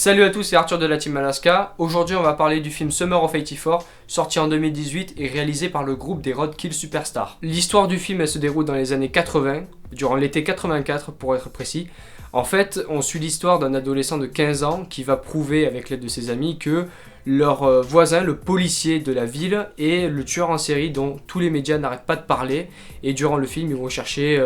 Salut à tous, c'est Arthur de la Team Alaska. Aujourd'hui on va parler du film Summer of 84, sorti en 2018 et réalisé par le groupe des Roadkill Superstars. L'histoire du film elle se déroule dans les années 80, durant l'été 84 pour être précis. En fait, on suit l'histoire d'un adolescent de 15 ans qui va prouver avec l'aide de ses amis que leur voisin, le policier de la ville, est le tueur en série dont tous les médias n'arrêtent pas de parler. Et durant le film, ils vont chercher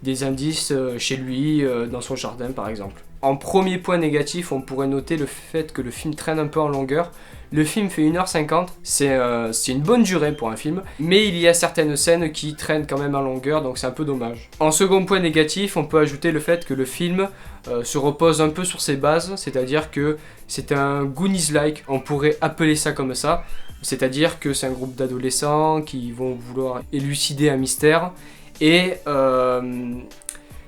des indices chez lui, dans son jardin par exemple. En premier point négatif, on pourrait noter le fait que le film traîne un peu en longueur. Le film fait 1h50, c'est une bonne durée pour un film, mais il y a certaines scènes qui traînent quand même en longueur, donc c'est un peu dommage. En second point négatif, on peut ajouter le fait que le film se repose un peu sur ses bases, c'est-à-dire que c'est un Goonies-like, on pourrait appeler ça comme ça, c'est-à-dire que c'est un groupe d'adolescents qui vont vouloir élucider un mystère, et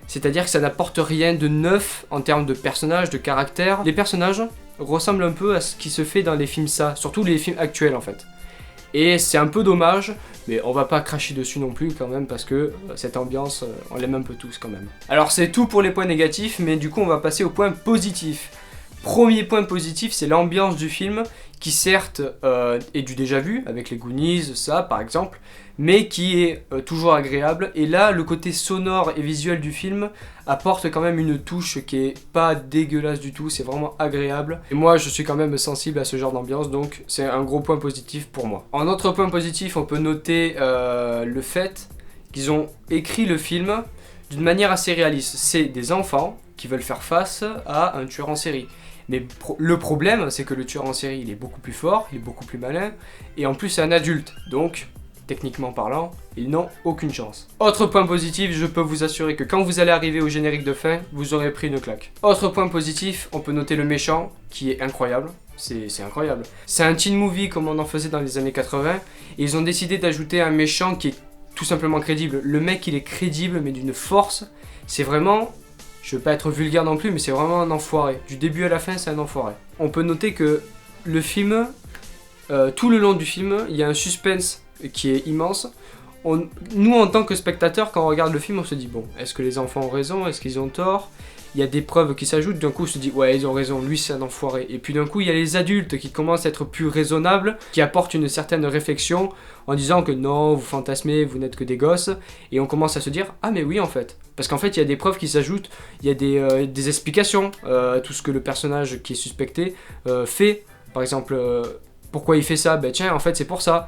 c'est-à-dire que ça n'apporte rien de neuf en termes de personnages, de caractère. Les personnages ressemblent un peu à ce qui se fait dans les films ça, surtout les films actuels en fait. Et c'est un peu dommage, mais on va pas cracher dessus non plus quand même parce que cette ambiance, on l'aime un peu tous quand même. Alors c'est tout pour les points négatifs, mais du coup on va passer aux points positifs. Premier point positif, c'est l'ambiance du film, qui certes est du déjà vu, avec les Goonies, ça par exemple, mais qui est toujours agréable. Et là, le côté sonore et visuel du film apporte quand même une touche qui est pas dégueulasse du tout, c'est vraiment agréable. Et moi, je suis quand même sensible à ce genre d'ambiance, donc c'est un gros point positif pour moi. En autre point positif, on peut noter le fait qu'ils ont écrit le film d'une manière assez réaliste. C'est des enfants qui veulent faire face à un tueur en série. Mais le problème, c'est que le tueur en série, il est beaucoup plus fort, il est beaucoup plus malin, et en plus c'est un adulte, donc, techniquement parlant, ils n'ont aucune chance. Autre point positif, je peux vous assurer que quand vous allez arriver au générique de fin, vous aurez pris une claque. Autre point positif, on peut noter le méchant, qui est incroyable. C'est incroyable. C'est un teen movie comme on en faisait dans les années 80, et ils ont décidé d'ajouter un méchant qui est tout simplement crédible. Le mec, il est crédible, mais d'une force, c'est vraiment... Je veux pas être vulgaire non plus, mais c'est vraiment un enfoiré. Du début à la fin, c'est un enfoiré. On peut noter que le film, tout le long du film, il y a un suspense qui est immense. Nous, en tant que spectateurs, quand on regarde le film, on se dit, bon, est-ce que les enfants ont raison? Est-ce qu'ils ont tort? Il y a des preuves qui s'ajoutent, d'un coup on se dit, ouais, ils ont raison, lui c'est un enfoiré. Et puis d'un coup, il y a les adultes qui commencent à être plus raisonnables, qui apportent une certaine réflexion en disant que non, vous fantasmez, vous n'êtes que des gosses. Et on commence à se dire, ah mais oui en fait. Parce qu'en fait, il y a des preuves qui s'ajoutent, il y a des explications, tout ce que le personnage qui est suspecté fait. Par exemple, pourquoi il fait ça? Ben tiens, en fait c'est pour ça.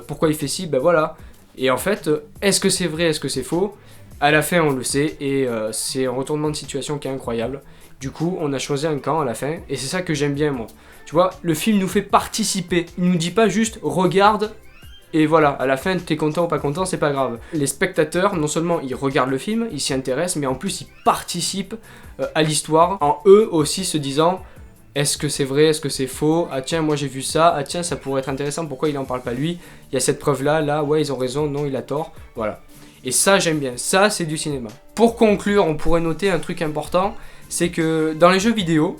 Pourquoi il fait ci? Ben voilà. Et en fait, est-ce que c'est vrai, est-ce que c'est faux? À la fin, on le sait, et c'est un retournement de situation qui est incroyable. Du coup, on a choisi un camp à la fin, et c'est ça que j'aime bien, moi. Tu vois, le film nous fait participer. Il nous dit pas juste « regarde », et voilà, à la fin, t'es content ou pas content, c'est pas grave. Les spectateurs, non seulement ils regardent le film, ils s'y intéressent, mais en plus ils participent à l'histoire, en eux aussi se disant « est-ce que c'est vrai, est-ce que c'est faux? Ah tiens, moi j'ai vu ça, ah tiens, ça pourrait être intéressant, pourquoi il en parle pas lui? Il y a cette preuve-là, là, ouais, ils ont raison, non, il a tort. » Voilà. Et ça, j'aime bien. Ça, c'est du cinéma. Pour conclure, on pourrait noter un truc important, c'est que dans les jeux vidéo,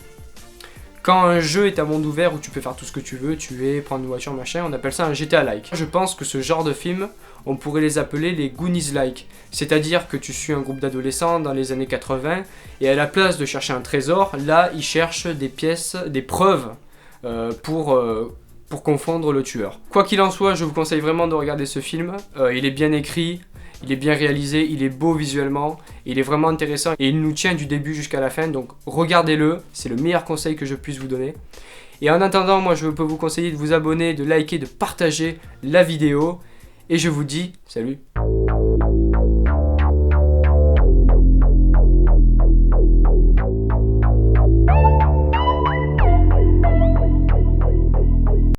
quand un jeu est à monde ouvert où tu peux faire tout ce que tu veux, tuer, prendre une voiture, machin, on appelle ça un GTA-like. Je pense que ce genre de film, on pourrait les appeler les Goonies-like. C'est-à-dire que tu suis un groupe d'adolescents dans les années 80, et à la place de chercher un trésor, là, ils cherchent des pièces, des preuves pour confondre le tueur. Quoi qu'il en soit, je vous conseille vraiment de regarder ce film. Il est bien écrit, il est bien réalisé, il est beau visuellement, il est vraiment intéressant et il nous tient du début jusqu'à la fin, donc regardez-le, c'est le meilleur conseil que je puisse vous donner. Et en attendant, moi je peux vous conseiller de vous abonner, de liker, de partager la vidéo, et je vous dis salut.